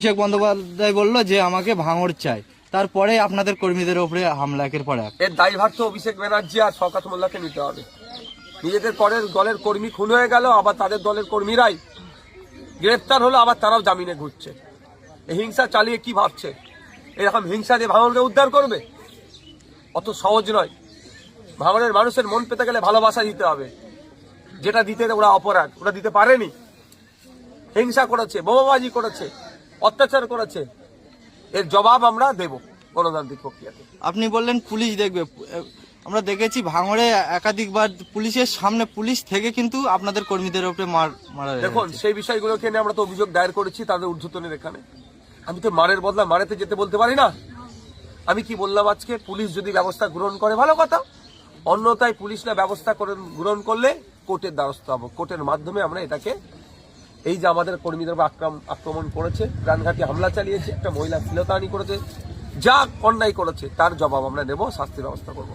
অভিষেক বন্দ্যোপাধ্যায় বলল যে আমাকে ভাঙড় চাই, তারপরে আপনাদের কর্মীদের উপরে হামলা একের পর এক। এর দায়ভার তো অভিষেক ব্যানার্জি আর শওকত মোল্লাকে নিতে হবে। নিজেদের পরের দলের কর্মী খুন হয়ে গেল, আবার তাদের দলের কর্মীরাই গ্রেফতার হলো, আবার তারাও জামিনে ঘুরছে। এই হিংসা চালিয়ে কি ভাবছে এরকম হিংসা দিয়ে ভাঙড়কে উদ্ধার করবে? অত সহজ নয়। ভাঙড়ের মানুষের মন পেতে গেলে ভালোবাসা দিতে হবে, যেটা দিতে ওরা অপরাধ, ওরা দিতে পারেনি। হিংসা করেছে, বোমাবাজি করেছে, অত্যাচার করেছে, এর জবাব আমরা দেব গণতান্ত্রিক প্রক্রিয়াতে। আপনি বললেন পুলিশ দেখবে, আমরা দেখেছি ভাঙড়ে একাধিকবার পুলিশের সামনে পুলিশ থেকে কিন্তু আপনাদের কর্মীদের উপরে মারা দেখুন, সেই বিষয়গুলোকে নিয়ে আমরা তো অভিযোগ দায়ের করেছি তাদের ঊর্ধ্বতনের এখানে। আমি তো মারের বদলা মারেতে যেতে বলতে পারি না। আমি কি বললাম আজকে, পুলিশ যদি ব্যবস্থা গ্রহণ করে ভালো কথা, অন্যথায় পুলিশ না ব্যবস্থা গ্রহণ করলে কোর্টের দ্বারস্থ হবো। কোর্টের মাধ্যমে আমরা এটাকে, এই যে আমাদের কর্মীদের আক্রমণ করেছে, প্রাণঘাতী হামলা চালিয়েছে, একটা মহিলা শ্লীলতাহানি করেছে, যা অন্যায় করেছে তার জবাব আমরা নেব, শাস্তির ব্যবস্থা করবো।